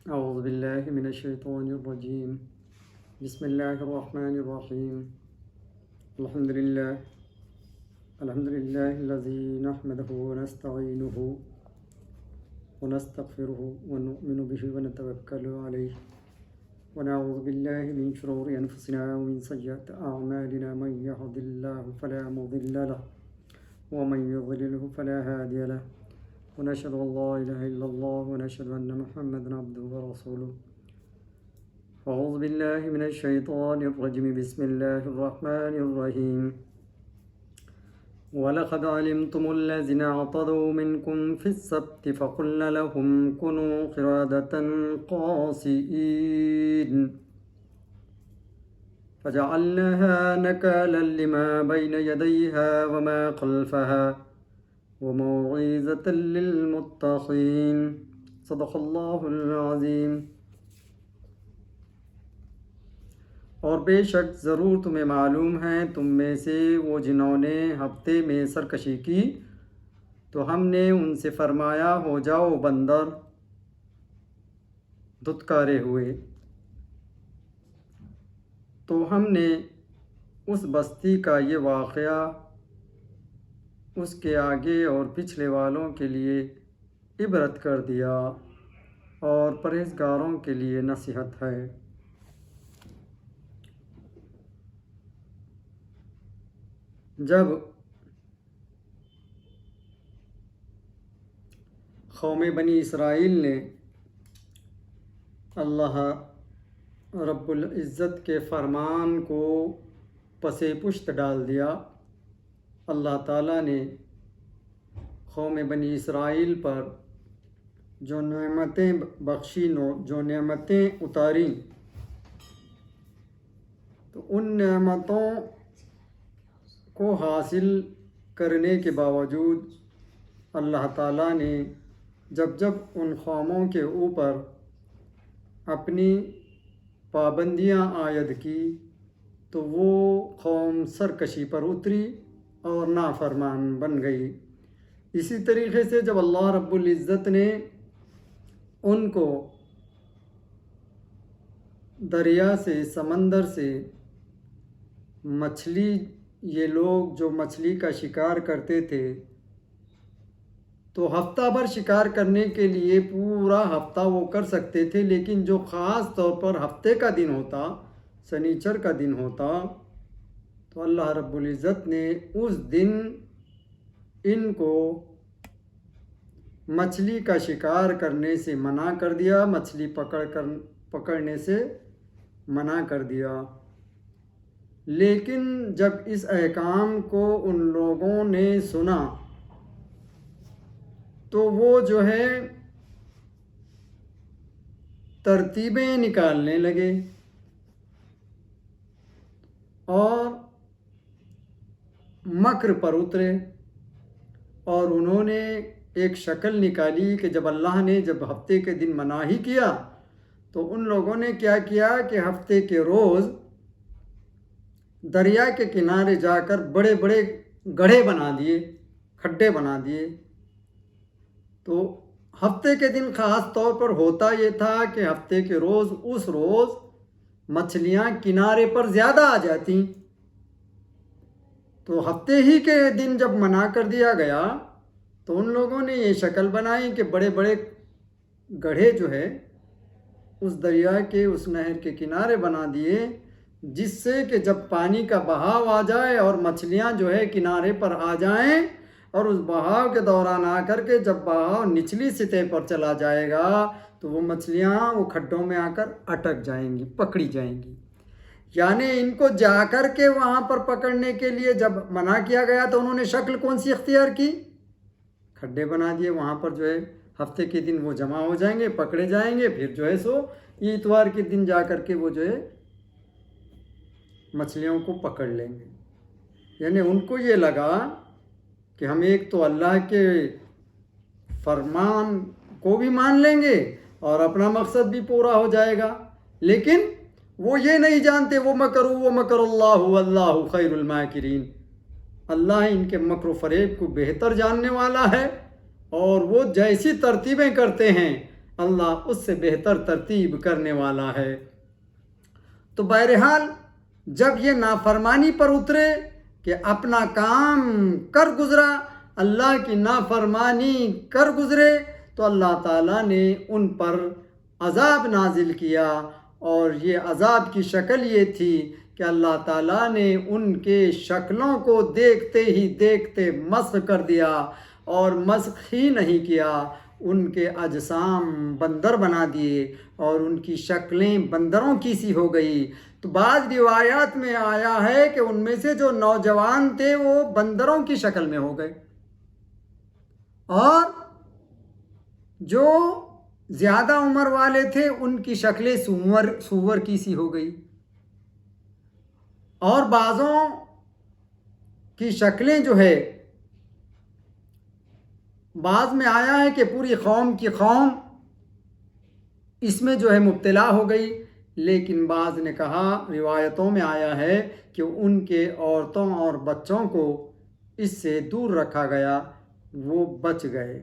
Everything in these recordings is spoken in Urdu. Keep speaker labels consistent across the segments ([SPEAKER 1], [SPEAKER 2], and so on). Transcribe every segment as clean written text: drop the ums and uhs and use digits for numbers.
[SPEAKER 1] أعوذ بالله من الشيطان الرجيم. بسم الله الرحمن الرحيم. الحمد لله الذي نحمده ونستعينه ونستغفره ونؤمن به ونتوكل عليه ونعوذ بالله من شرور أنفسنا ومن سيئات أعمالنا. من يهد الله فلا مضل له ومن يضلله فلا هادي له ونشهد أن لا إله إلا الله ونشهد أن محمدا عبده ورسوله. أعوذ بالله من الشيطان الرجيم. بسم الله الرحمن الرحيم. ولقد علمتم الذين اعتدوا منكم في السبت فقلنا لهم كونوا قردة خاسئين فجعلناها نكالا لما بين يديها وما خلفها وموعظة للمتقين. صدق اللہ العظیم. اور بے شک ضرور تمہیں معلوم ہے تم میں سے وہ جنہوں نے ہفتے میں سرکشی کی تو ہم نے ان سے فرمایا ہو جاؤ بندر دھتکارے ہوئے. تو ہم نے اس بستی کا یہ واقعہ اس کے آگے اور پچھلے والوں کے لیے عبرت کر دیا اور پرہیزگاروں کے لیے نصیحت ہے. جب قوم بنی اسرائیل نے اللہ رب العزت کے فرمان کو پس پشت ڈال دیا، اللہ تعالیٰ نے قوم بنی اسرائیل پر جو نعمتیں بخشی، جو نعمتیں اتاریں، تو ان نعمتوں کو حاصل کرنے کے باوجود اللہ تعالیٰ نے جب ان قوموں کے اوپر اپنی پابندیاں عائد کی تو وہ قوم سرکشی پر اتری اور نافرمان بن گئی. اسی طریقے سے جب اللہ رب العزت نے ان کو دریا سے، سمندر سے مچھلی، یہ لوگ جو مچھلی کا شکار کرتے تھے تو ہفتہ بھر شکار کرنے کے لیے پورا ہفتہ وہ کر سکتے تھے، لیکن جو خاص طور پر ہفتے کا دن ہوتا، سنیچر کا دن ہوتا، تو اللہ رب العزت نے اس دن ان کو مچھلی کا شکار کرنے سے منع کر دیا، مچھلی پکڑنے سے منع کر دیا. لیکن جب اس احکام کو ان لوگوں نے سنا تو وہ جو ہے ترتیبیں نکالنے لگے اور مکر پر اترے، اور انہوں نے ایک شکل نکالی کہ جب اللہ نے ہفتے کے دن منع ہی کیا تو ان لوگوں نے کیا کیا کہ ہفتے کے روز دریا کے کنارے جا کر بڑے بڑے گڑھے بنا دیے، کھڈے بنا دیے. تو ہفتے کے دن خاص طور پر ہوتا یہ تھا کہ ہفتے کے روز اس روز مچھلیاں کنارے پر زیادہ آ جاتی. تو ہفتے ہی کے دن جب منع کر دیا گیا تو ان لوگوں نے یہ شکل بنائی کہ بڑے بڑے گڑھے جو ہے اس دریا کے، اس نہر کے کنارے بنا دیے، جس سے کہ جب پانی کا بہاؤ آ جائے اور مچھلیاں جو ہے کنارے پر آ جائیں، اور اس بہاؤ کے دوران آ کر کے جب بہاؤ نچلی سطح پر چلا جائے گا تو وہ مچھلیاں وہ کھڈوں میں آ کر اٹک جائیں گی، پکڑی جائیں گی. یعنی ان کو جا کر کے وہاں پر پکڑنے کے لیے جب منع کیا گیا تو انہوں نے شکل کون سی اختیار کی؟ کھڈے بنا دیے، وہاں پر جو ہے ہفتے کے دن وہ جمع ہو جائیں گے، پکڑے جائیں گے، پھر جو ہے سو اتوار کے دن جا کر کے وہ جو ہے مچھلیوں کو پکڑ لیں گے. یعنی ان کو یہ لگا کہ ہم ایک تو اللہ کے فرمان کو بھی مان لیں گے اور اپنا مقصد بھی پورا ہو جائے گا، لیکن وہ یہ نہیں جانتے وہ مکر اللہ واللہ خیر الماکرین، اللہ ان کے مکر و فریب کو بہتر جاننے والا ہے، اور وہ جیسی ترتیبیں کرتے ہیں اللہ اس سے بہتر ترتیب کرنے والا ہے۔ تو بہرحال جب یہ نافرمانی پر اترے کہ اپنا کام کر گزرا، اللہ کی نافرمانی کر گزرے، تو اللہ تعالیٰ نے ان پر عذاب نازل کیا، اور یہ عذاب کی شکل یہ تھی کہ اللہ تعالیٰ نے ان کے شکلوں کو دیکھتے ہی دیکھتے مسخ کر دیا، اور مسخ ہی نہیں کیا، ان کے اجسام بندر بنا دیے اور ان کی شکلیں بندروں کی سی ہو گئی۔ تو بعض روایات میں آیا ہے کہ ان میں سے جو نوجوان تھے وہ بندروں کی شکل میں ہو گئے، اور جو زیادہ عمر والے تھے ان کی شکلیں سور کی سی ہو گئی، اور بعضوں کی شکلیں جو ہے، بعض میں آیا ہے کہ پوری قوم کی قوم اس میں جو ہے مبتلا ہو گئی، لیکن بعض نے کہا، روایتوں میں آیا ہے کہ ان کے عورتوں اور بچوں کو اس سے دور رکھا گیا، وہ بچ گئے۔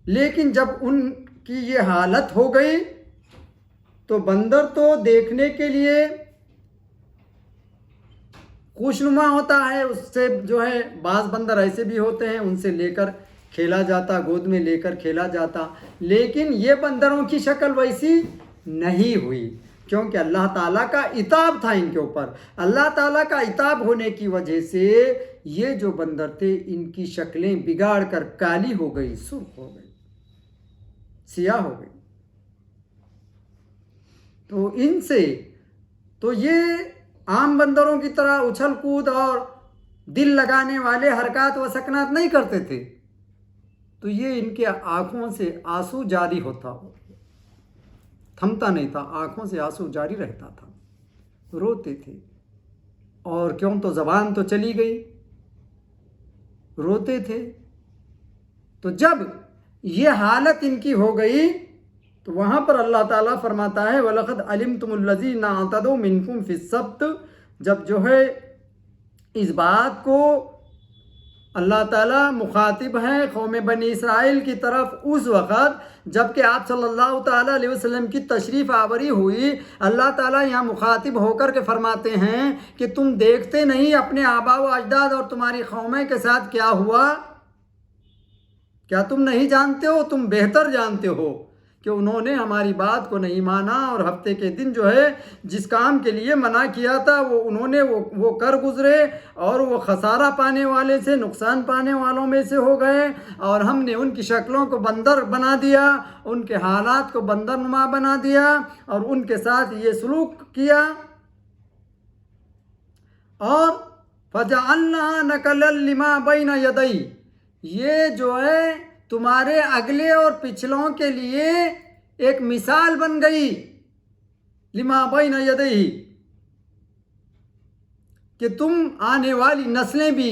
[SPEAKER 1] لیکن جب ان کی یہ حالت ہو گئی تو بندر تو دیکھنے کے لیے خوشنما ہوتا ہے، اس سے جو ہے بعض بندر ایسے بھی ہوتے ہیں ان سے لے کر کھیلا جاتا، گود میں لے کر کھیلا جاتا، لیکن یہ بندروں کی شکل ویسی نہیں ہوئی، کیونکہ اللہ تعالیٰ کا عتاب تھا ان کے اوپر۔ اللہ تعالیٰ کا عتاب ہونے کی وجہ سے یہ جو بندر تھے ان کی شکلیں بگاڑ کر کالی ہو گئی، سرخ ہو گئی، سیاہ ہو گئی۔ تو ان سے تو یہ عام بندروں کی طرح اچھل کود اور دل لگانے والے حرکات و سکنات نہیں کرتے تھے، تو یہ ان کے آنکھوں سے آنسو جاری ہوتا، تھمتا نہیں تھا، آنکھوں سے آنسو جاری رہتا تھا، روتے تھے، اور کیوں تو زبان تو چلی گئی، روتے تھے۔ تو جب یہ حالت ان کی ہو گئی تو وہاں پر اللہ تعالیٰ فرماتا ہے وَلَقَدْ عَلِمْتُمُ الَّذِينَ اعْتَدَوْا مِنْكُمْ فِي السَّبْتِ، جب جو ہے اس بات کو اللہ تعالیٰ مخاطب ہیں قوم بنی اسرائیل کی طرف اس وقت جب کہ آپ صلی اللہ تعالیٰ علیہ وسلم کی تشریف آوری ہوئی، اللہ تعالیٰ یہاں مخاطب ہو کر کے فرماتے ہیں کہ تم دیکھتے نہیں اپنے آبا و اجداد اور تمہاری قومیں کے ساتھ کیا ہوا؟ کیا تم نہیں جانتے ہو؟ تم بہتر جانتے ہو کہ انہوں نے ہماری بات کو نہیں مانا، اور ہفتے کے دن جو ہے جس کام کے لیے منع کیا تھا وہ انہوں نے وہ کر گزرے، اور وہ خسارہ پانے والے سے، نقصان پانے والوں میں سے ہو گئے، اور ہم نے ان کی شکلوں کو بندر بنا دیا، ان کے حالات کو بندر نما بنا دیا، اور ان کے ساتھ یہ سلوک کیا۔ اور فَجَعَلْنَا نَكَلًا لِمَا بَيْنَ يَدَيْهِ، یہ جو ہے تمہارے اگلے اور پچھلوں کے لیے ایک مثال بن گئی، لما بین یدیہ، کہ تم آنے والی نسلیں بھی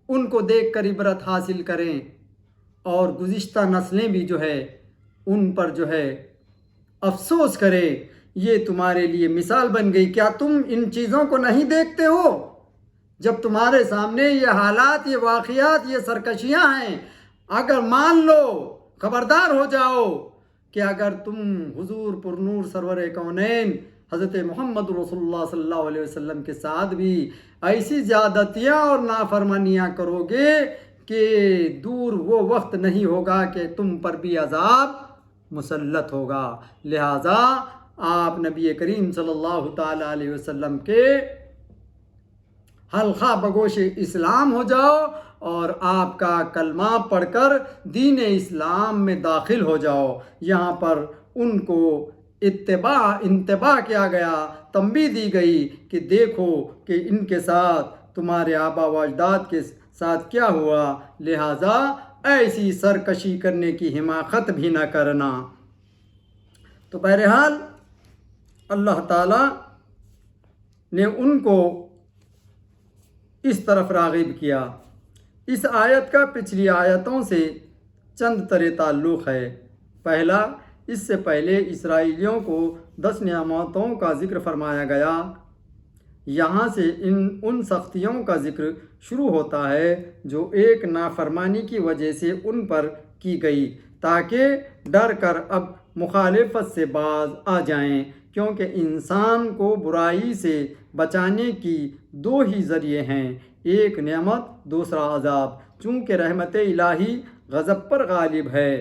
[SPEAKER 1] ان کو دیکھ کر عبرت حاصل کریں، اور گزشتہ نسلیں بھی جو ہے ان پر جو ہے افسوس کریں۔ یہ تمہارے لیے مثال بن گئی۔ کیا تم ان چیزوں کو نہیں دیکھتے ہو؟ جب تمہارے سامنے یہ حالات، یہ واقعات، یہ سرکشیاں ہیں، اگر مان لو، خبردار ہو جاؤ کہ اگر تم حضور پر نور سرور کونین حضرت محمد رسول اللہ صلی اللہ علیہ وسلم کے ساتھ بھی ایسی زیادتیاں اور نافرمانیاں کرو گے کہ دور وہ وقت نہیں ہوگا کہ تم پر بھی عذاب مسلط ہوگا۔ لہٰذا آپ نبی کریم صلی اللہ تعالیٰ علیہ وسلم کے حلقہ بگوش اسلام ہو جاؤ، اور آپ کا کلمہ پڑھ کر دین اسلام میں داخل ہو جاؤ۔ یہاں پر ان کو انتباہ کیا گیا، تنبیہ دی گئی کہ دیکھو کہ ان کے ساتھ تمہارے آبا و اجداد کے ساتھ کیا ہوا، لہٰذا ایسی سرکشی کرنے کی حماقت بھی نہ کرنا۔ تو بہرحال اللہ تعالیٰ نے ان کو اس طرف راغب کیا۔ اس آیت کا پچھلی آیتوں سے چند طرح تعلق ہے۔ پہلا، اس سے پہلے اسرائیلیوں کو 10 نعمتوں کا ذکر فرمایا گیا، یہاں سے ان سختیوں کا ذکر شروع ہوتا ہے جو ایک نافرمانی کی وجہ سے ان پر کی گئی، تاکہ ڈر کر اب مخالفت سے باز آ جائیں، کیونکہ انسان کو برائی سے بچانے کی دو ہی ذریعے ہیں، ایک نعمت، دوسرا عذاب۔ چونکہ رحمت الہی غضب پر غالب ہے،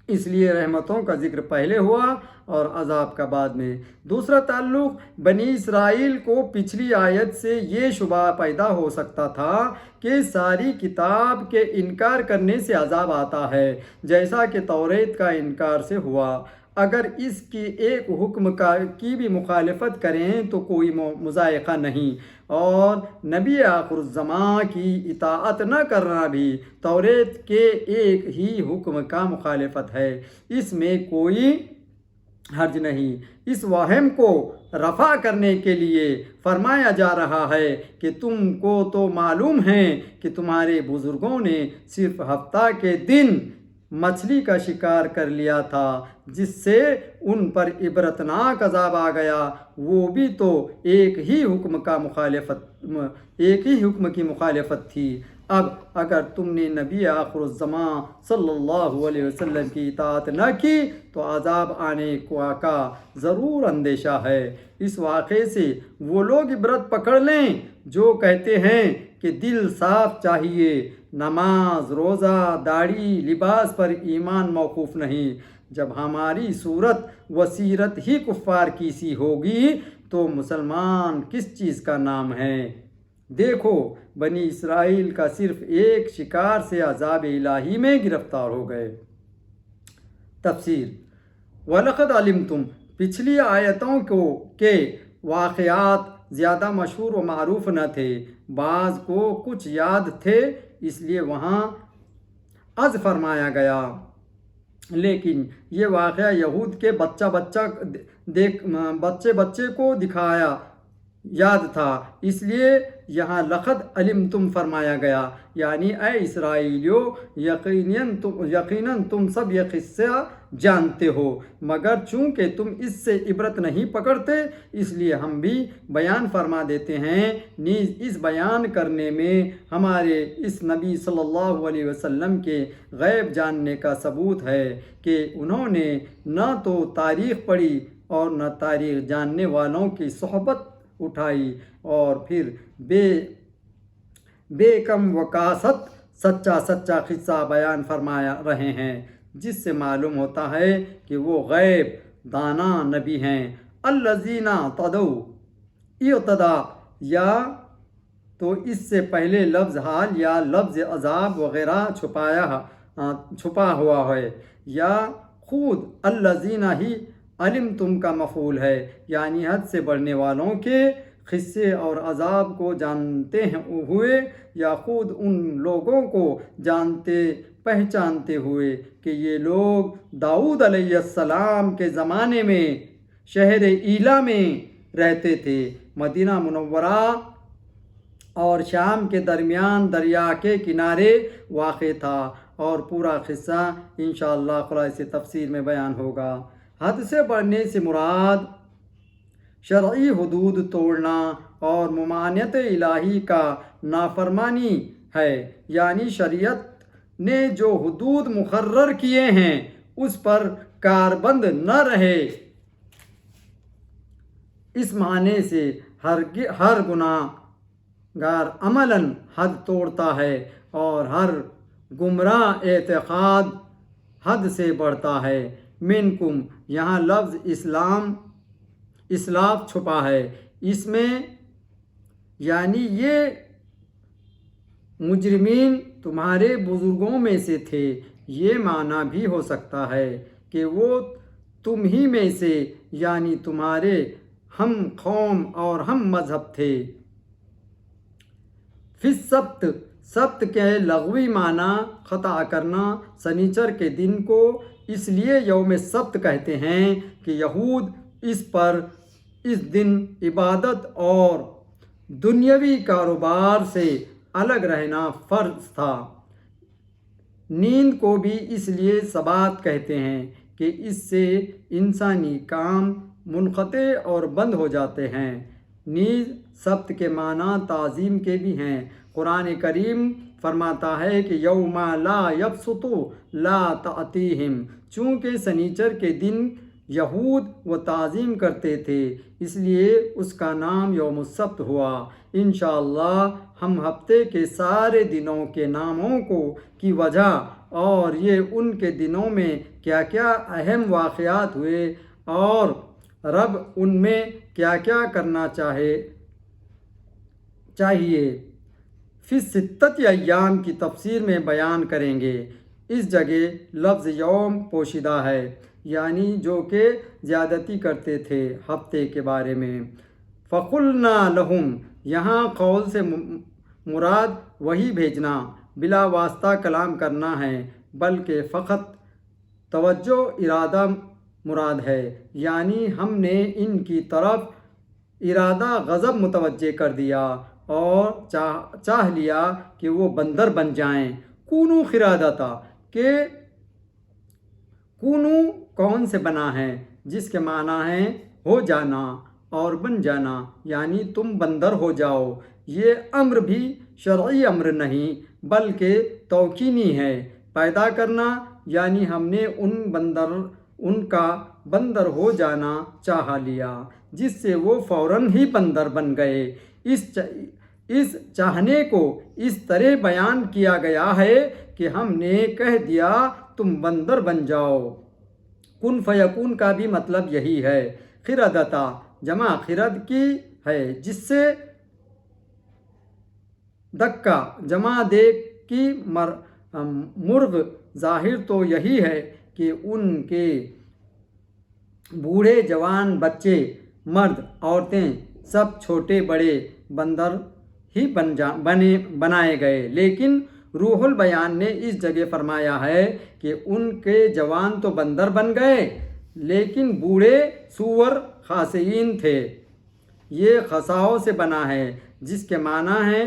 [SPEAKER 1] اس لیے رحمتوں کا ذکر پہلے ہوا اور عذاب کا بعد میں۔ دوسرا تعلق بنی اسرائیل کو پچھلی آیت سے یہ شبہ پیدا ہو سکتا تھا کہ ساری کتاب کے انکار کرنے سے عذاب آتا ہے، جیسا کہ توریت کا انکار سے ہوا۔ اگر اس کی ایک حکم کی بھی مخالفت کریں تو کوئی مضائقہ نہیں، اور نبی آخر الزماں کی اطاعت نہ کرنا بھی توریت کے ایک ہی حکم کا مخالفت ہے، اس میں کوئی حرج نہیں۔ اس وہم کو رفع کرنے کے لیے فرمایا جا رہا ہے کہ تم کو تو معلوم ہے کہ تمہارے بزرگوں نے صرف ہفتہ کے دن مچھلی کا شکار کر لیا تھا، جس سے ان پر عبرتناک عذاب آ گیا، وہ بھی تو ایک ہی حکم کی مخالفت تھی۔ اب اگر تم نے نبی آخر الزماں صلی اللہ علیہ وسلم کی اطاعت نہ کی تو عذاب آنے کا ضرور اندیشہ ہے۔ اس واقعے سے وہ لوگ عبرت پکڑ لیں جو کہتے ہیں کہ دل صاف چاہیے، نماز، روزہ، داڑھی، لباس پر ایمان موقوف نہیں۔ جب ہماری صورت و سیرت ہی کفار کی سی ہوگی تو مسلمان کس چیز کا نام ہے؟ دیکھو، بنی اسرائیل کا صرف ایک شکار سے عذاب الہی میں گرفتار ہو گئے۔ تفسیر: وَلَقَدْ عَلِمْتُمْ پچھلی آیتوں کے واقعات زیادہ مشہور و معروف نہ تھے، بعض کو کچھ یاد تھے، اس لیے وہاں از فرمایا گیا، لیکن یہ واقعہ یہود کے بچے کو دکھایا یاد تھا، اس لیے یہاں لقد علمتم فرمایا گیا، یعنی اے اسرائیلیو، یقیناً تم سب یہ قصہ جانتے ہو، مگر چونکہ تم اس سے عبرت نہیں پکڑتے اس لیے ہم بھی بیان فرما دیتے ہیں۔ نیز اس بیان کرنے میں ہمارے اس نبی صلی اللہ علیہ وسلم کے غیب جاننے کا ثبوت ہے کہ انہوں نے نہ تو تاریخ پڑھی اور نہ تاریخ جاننے والوں کی صحبت اٹھائی، اور پھر بے کم وقاصت سچا قصہ بیان فرما رہے ہیں، جس سے معلوم ہوتا ہے کہ وہ غیب دانا نبی ہیں۔ الذین تدعو ابتدا یا تو اس سے پہلے لفظ حال یا لفظ عذاب وغیرہ چھپا ہوا ہے، یا خود الذین ہی علمتم کا مفعول ہے، یعنی حد سے بڑھنے والوں کے قصے اور عذاب کو جانتے ہوئے، یا خود ان لوگوں کو پہچانتے ہوئے کہ یہ لوگ داؤد علیہ السلام کے زمانے میں شہر ایلا میں رہتے تھے، مدینہ منورہ اور شام کے درمیان دریا کے کنارے واقع تھا، اور پورا قصہ انشاءاللہ خلاصے تفسیر میں بیان ہوگا۔ حد سے بڑھنے سے مراد شرعی حدود توڑنا اور ممانعت الہی کا نافرمانی ہے، یعنی شریعت نے جو حدود مقرر کیے ہیں اس پر کاربند نہ رہے۔ اس معنی سے ہر گناہ گار عملاً حد توڑتا ہے اور ہر گمراہ اعتقاد حد سے بڑھتا ہے۔ منکم یہاں لفظ اسلاف چھپا ہے، اس میں یعنی یہ مجرمین تمہارے بزرگوں میں سے تھے، یہ معنی بھی ہو سکتا ہے کہ وہ تم ہی میں سے یعنی تمہارے ہم قوم اور ہم مذہب تھے۔ فی السبت، سبت کے لغوی معنی خطا کرنا، سنیچر کے دن کو اس لیے یوم سبت کہتے ہیں کہ یہود اس دن عبادت اور دنیاوی کاروبار سے الگ رہنا فرض تھا۔ نیند کو بھی اس لیے سبات کہتے ہیں کہ اس سے انسانی کام منقطع اور بند ہو جاتے ہیں۔ نیز سبت کے معنی تعظیم کے بھی ہیں۔ قرآن کریم فرماتا ہے کہ یوم لا یبسط لا تأتیہم، چونکہ سنیچر کے دن یہود وہ تعظیم کرتے تھے اس لیے اس کا نام یوم السبت ہوا۔ انشاءاللہ ہم ہفتے کے سارے دنوں کے ناموں کی وجہ اور یہ ان کے دنوں میں کیا کیا اہم واقعات ہوئے اور رب ان میں کیا کیا کرنا چاہیے فی ستت ایام کی تفسیر میں بیان کریں گے۔ اس جگہ لفظ یوم پوشیدہ ہے، یعنی جو کہ زیادتی کرتے تھے ہفتے کے بارے میں۔ فَقُلْنَا لَهُمْ، یہاں قول سے مراد وہی بھیجنا، بلا واسطہ کلام کرنا ہے، بلکہ فقط توجہ ارادہ مراد ہے، یعنی ہم نے ان کی طرف ارادہ غضب متوجہ کر دیا اور چاہ لیا کہ وہ بندر بن جائیں۔ کونو خرادتا، کہ کونو کون سے بنا ہے جس کے معنی ہے ہو جانا اور بن جانا، یعنی تم بندر ہو جاؤ۔ یہ امر بھی شرعی امر نہیں بلکہ توقینی ہے، پیدا کرنا، یعنی ہم نے ان کا بندر ہو جانا چاہ لیا جس سے وہ فوراً ہی بندر بن گئے۔ اس چاہنے کو اس طرح بیان کیا گیا ہے کہ ہم نے کہہ دیا تم بندر بن جاؤ۔ کن فیکون کا بھی مطلب یہی ہے۔ خردتا جمع خرد کی ہے جس سے دکا جمع دے کی مرغ، ظاہر تو یہی ہے کہ ان کے بوڑھے جوان بچے مرد عورتیں سب چھوٹے بڑے بندر ہی بنائے گئے، لیکن روح البیان نے اس جگہ فرمایا ہے کہ ان کے جوان تو بندر بن گئے لیکن بوڑھے سور خاسئین تھے۔ یہ خساؤں سے بنا ہے جس کے معنی ہے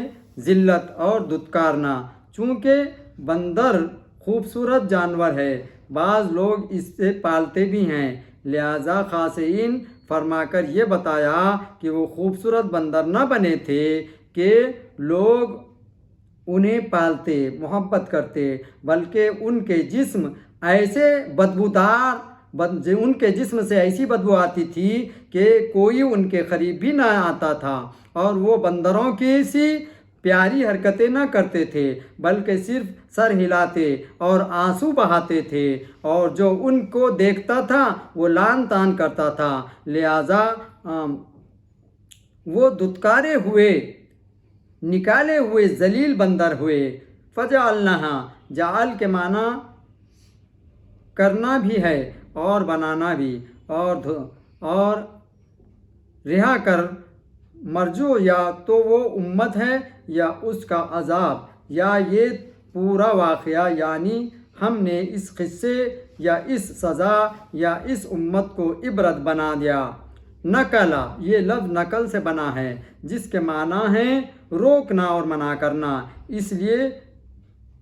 [SPEAKER 1] ذلت اور دھتکارنا۔ چونکہ بندر خوبصورت جانور ہے، بعض لوگ اس سے پالتے بھی ہیں، لہذا خاسئین فرما کر یہ بتایا کہ وہ خوبصورت بندر نہ بنے تھے کہ لوگ انہیں پالتے محبت کرتے، بلکہ ان کے جسم ایسے ان کے جسم سے ایسی بدبو آتی تھی کہ کوئی ان کے قریب بھی نہ آتا تھا، اور وہ بندروں کی سی پیاری حرکتیں نہ کرتے تھے بلکہ صرف سر ہلاتے اور آنسو بہاتے تھے، اور جو ان کو دیکھتا تھا وہ لان تان کرتا تھا، لہذا وہ دھتکارے ہوئے نکالے ہوئے ذلیل بندر ہوئے۔ فجعلناہا، جعل کے معنی کرنا بھی ہے اور بنانا بھی، اور رہا کر مرجو، یا تو وہ امت ہے یا اس کا عذاب یا یہ پورا واقعہ، یعنی ہم نے اس قصے یا اس سزا یا اس امت کو عبرت بنا دیا۔ نقلا، یہ لفظ نقل سے بنا ہے جس کے معنی ہے روکنا اور منع کرنا، اس لیے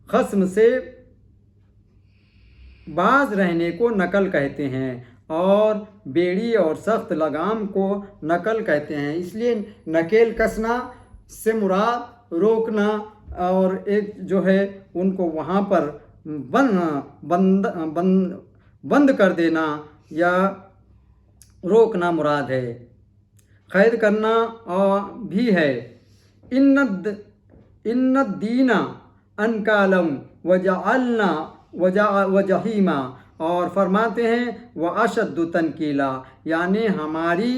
[SPEAKER 1] خصم سے باز رہنے کو نقل کہتے ہیں اور بیڑی اور سخت لگام کو نقل کہتے ہیں۔ اس لیے نکیل کسنا سے مراد روکنا اور ایک جو ہے ان کو وہاں پر بند کر دینا یا روکنا مراد ہے۔ قید کرنا بھی ہے۔ ان الدین انکالم وجعلنا وجحیما، اور فرماتے ہیں واشد تنکیلا، یعنی ہماری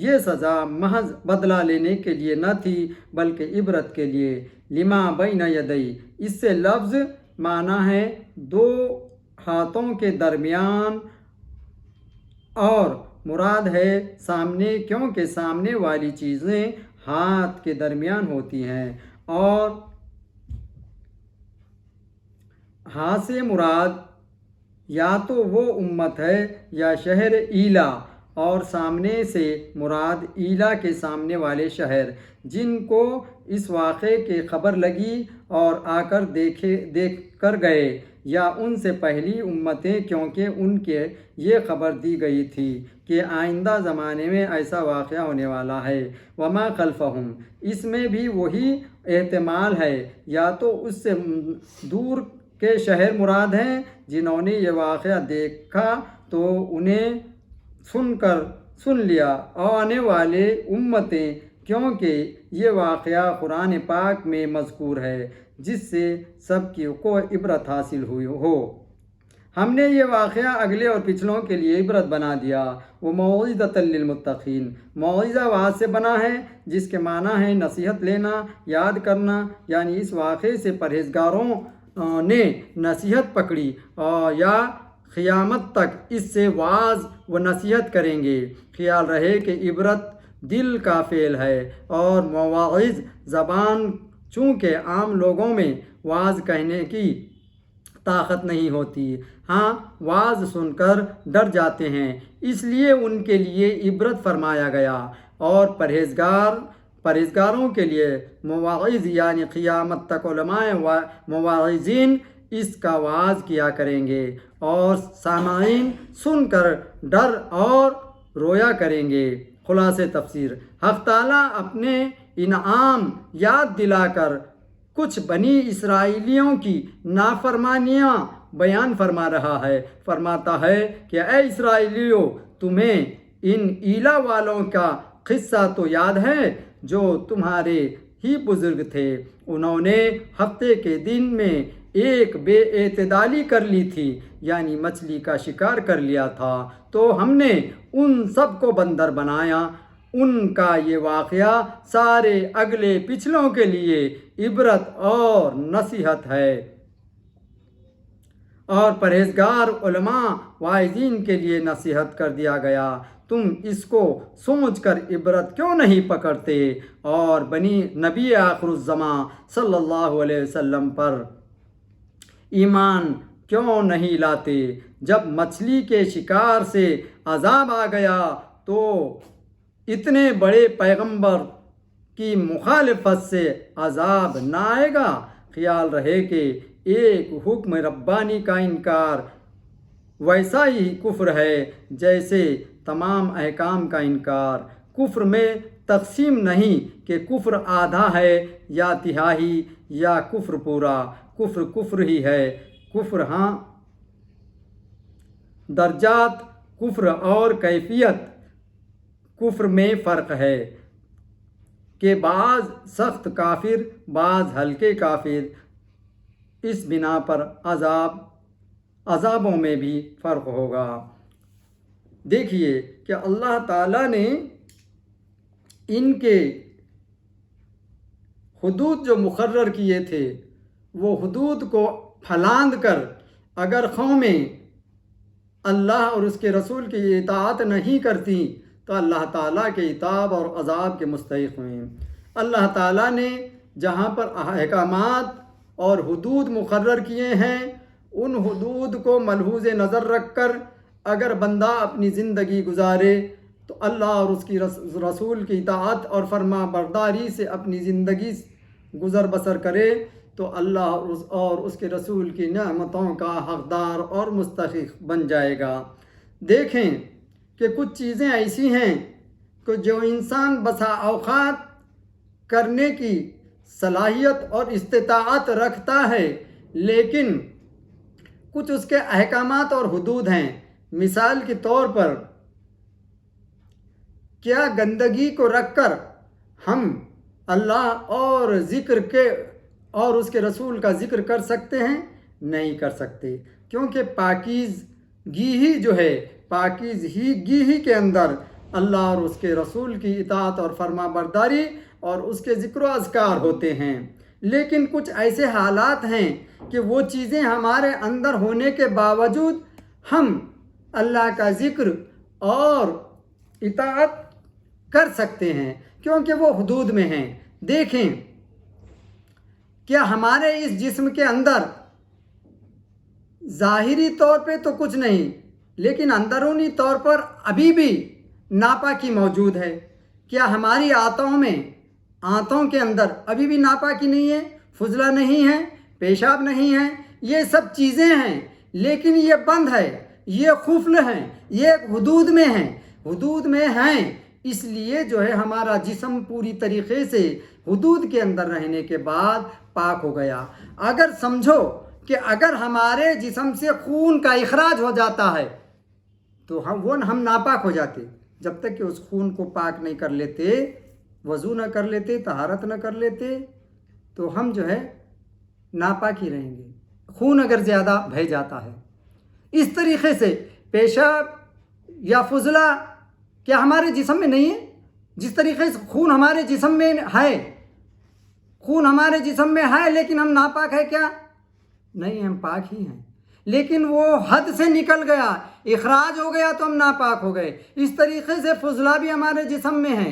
[SPEAKER 1] یہ سزا محض بدلہ لینے کے لیے نہ تھی بلکہ عبرت کے لیے۔ لما بین یدی، اس سے لفظ معنی ہے دو ہاتھوں کے درمیان، اور مراد ہے سامنے، کیونکہ سامنے والی چیزیں ہاتھ کے درمیان ہوتی ہیں، اور ہاتھ سے مراد یا تو وہ امت ہے یا شہر ایلا، اور سامنے سے مراد ایلا کے سامنے والے شہر جن کو اس واقعے کی خبر لگی اور آ کر دیکھ کر گئے، یا ان سے پہلی امتیں، کیونکہ ان کے یہ خبر دی گئی تھی کہ آئندہ زمانے میں ایسا واقعہ ہونے والا ہے۔ وما خلفہم، اس میں بھی وہی احتمال ہے یا تو اس سے دور کے شہر مراد ہیں جنہوں نے یہ واقعہ دیکھا تو انہیں سن لیا اور آنے والے امتیں، کیونکہ یہ واقعہ قرآن پاک میں مذکور ہے جس سے سب کو عبرت حاصل ہوئی ہو۔ ہم نے یہ واقعہ اگلے اور پچھلوں کے لیے عبرت بنا دیا۔ وہ موعظۃ للمتقین، موعظہ واعظ سے بنا ہے جس کے معنی ہے نصیحت لینا، یاد کرنا، یعنی اس واقعے سے پرہیزگاروں نے نصیحت پکڑی اور یا قیامت تک اس سے واعظ و نصیحت کریں گے۔ خیال رہے کہ عبرت دل کا فعل ہے اور مواعظ زبان، چونکہ عام لوگوں میں واعظ کہنے کی طاقت نہیں ہوتی، ہاں واعظ سن کر ڈر جاتے ہیں، اس لیے ان کے لیے عبرت فرمایا گیا۔ اور پرہیزگاروں کے لیے مواعظ یعنی قیامت تک علماء مواعظین اس کا وعظ کیا کریں گے اور سامعین سن کر ڈر اور رویا کریں گے۔ خلاصہ تفسیر، حق تعالیٰ اپنے انعام یاد دلا کر کچھ بنی اسرائیلیوں کی نافرمانیاں بیان فرما رہا ہے۔ فرماتا ہے کہ اے اسرائیلیوں، تمہیں ان ایلا والوں کا قصہ تو یاد ہے جو تمہارے ہی بزرگ تھے، انہوں نے ہفتے کے دن میں ایک بے اعتدالی کر لی تھی، یعنی مچھلی کا شکار کر لیا تھا، تو ہم نے ان سب کو بندر بنایا۔ ان کا یہ واقعہ سارے اگلے پچھلوں کے لیے عبرت اور نصیحت ہے، اور پرہیزگار علماء واعظین کے لیے نصیحت کر دیا گیا۔ تم اس کو سوچ کر عبرت کیوں نہیں پکڑتے اور نبی آخر الزماں صلی اللہ علیہ وسلم پر ایمان کیوں نہیں لاتے؟ جب مچھلی کے شکار سے عذاب آ گیا تو اتنے بڑے پیغمبر کی مخالفت سے عذاب نہ آئے گا؟ خیال رہے کہ ایک حکم ربانی کا انکار ویسا ہی کفر ہے جیسے تمام احکام کا انکار۔ کفر میں تقسیم نہیں کہ کفر آدھا ہے یا تہائی یا کفر پورا، کفر کفر ہی ہے۔ کفر ہاں درجات کفر اور کیفیت کفر میں فرق ہے کہ بعض سخت کافر، بعض ہلکے کافر، اس بنا پر عذابوں میں بھی فرق ہوگا۔ دیکھیے کہ اللہ تعالیٰ نے ان کے حدود جو مقرر کیے تھے وہ حدود کو پھلاند کر اگر قومیں اللہ اور اس کے رسول کی اطاعت نہیں کرتی تو اللہ تعالیٰ کے عتاب اور عذاب کے مستحق ہوئیں۔ اللہ تعالیٰ نے جہاں پر احکامات اور حدود مقرر کیے ہیں، ان حدود کو ملحوظ نظر رکھ کر اگر بندہ اپنی زندگی گزارے تو اللہ اور اس کی رسول کی اطاعت اور فرما برداری سے اپنی زندگی گزر بسر کرے تو اللہ اور اس کے رسول کی نعمتوں کا حقدار اور مستحق بن جائے گا۔ دیکھیں کہ کچھ چیزیں ایسی ہیں کہ جو انسان بسا اوقات کرنے کی صلاحیت اور استطاعت رکھتا ہے، لیکن کچھ اس کے احکامات اور حدود ہیں۔ مثال کے طور پر کیا گندگی کو رکھ کر ہم اللہ اور اس کے رسول کا ذکر کر سکتے ہیں؟ نہیں کر سکتے، کیونکہ پاکیزگی ہی جو ہے، پاکیزگی ہی کے اندر اللہ اور اس کے رسول کی اطاعت اور فرما برداری اور اس کے ذکر و اذکار ہوتے ہیں۔ لیکن کچھ ایسے حالات ہیں کہ وہ چیزیں ہمارے اندر ہونے کے باوجود ہم اللہ کا ذکر اور اطاعت کر سکتے ہیں کیونکہ وہ حدود میں ہیں۔ دیکھیں کیا ہمارے اس جسم کے اندر ظاہری طور پہ تو کچھ نہیں، لیکن اندرونی طور پر ابھی بھی ناپاکی موجود ہے۔ کیا ہماری آنتوں کے اندر ابھی بھی ناپاکی نہیں ہے، فضلہ نہیں ہے، پیشاب نہیں ہے؟ یہ سب چیزیں ہیں، لیکن یہ بند ہے، یہ خفل ہیں، یہ حدود میں ہیں، حدود میں ہیں، اس لیے جو ہے ہمارا جسم پوری طریقے سے حدود کے اندر رہنے کے بعد پاک ہو گیا۔ اگر سمجھو کہ اگر ہمارے جسم سے خون کا اخراج ہو جاتا ہے تو ہم ناپاک ہو جاتے، جب تک کہ اس خون کو پاک نہیں کر لیتے، وضو نہ کر لیتے، طہارت نہ کر لیتے، تو ہم جو ہے ناپاک ہی رہیں گے، خون اگر زیادہ بہہ جاتا ہے۔ اس طریقے سے پیشاب یا فضلہ کیا ہمارے جسم میں نہیں ہے؟ جس طریقے سے خون ہمارے جسم میں ہے، خون ہمارے جسم میں ہے لیکن ہم ناپاک ہے کیا؟ نہیں، ہم پاک ہی ہیں، لیکن وہ حد سے نکل گیا، اخراج ہو گیا تو ہم ناپاک ہو گئے۔ اس طریقے سے فضلہ بھی ہمارے جسم میں ہے،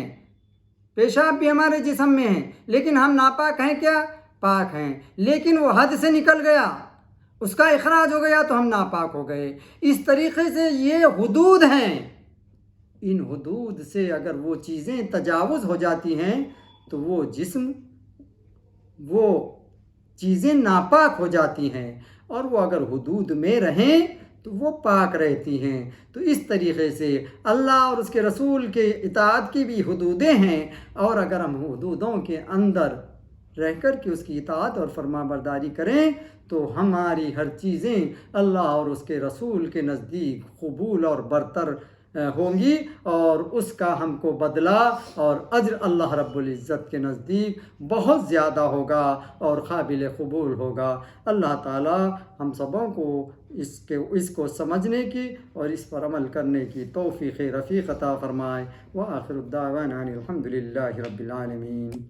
[SPEAKER 1] پیشاب بھی ہمارے جسم میں ہے، لیکن ہم ناپاک ہیں کیا؟ پاک ہیں، لیکن وہ حد سے نکل گیا، اس کا اخراج ہو گیا تو ہم ناپاک ہو گئے۔ اس طریقے سے یہ حدود ہیں، ان حدود سے اگر وہ چیزیں تجاوز ہو جاتی ہیں تو وہ جسم، وہ چیزیں ناپاک ہو جاتی ہیں، اور وہ اگر حدود میں رہیں تو وہ پاک رہتی ہیں۔ تو اس طریقے سے اللہ اور اس کے رسول کے اطاعت کی بھی حدودیں ہیں، اور اگر ہم حدودوں کے اندر رہ کر کے اس کی اطاعت اور فرما برداری کریں تو ہماری ہر چیزیں اللہ اور اس کے رسول کے نزدیک قبول اور برتر ہوں گی، اور اس کا ہم کو بدلہ اور اجر اللہ رب العزت کے نزدیک بہت زیادہ ہوگا اور قابل قبول ہوگا۔ اللہ تعالی ہم سبوں کو اس کو سمجھنے کی اور اس پر عمل کرنے کی توفیق رفیق عطا فرمائے۔ وآخر الدعوانا ان الحمد للہ رب العالمین۔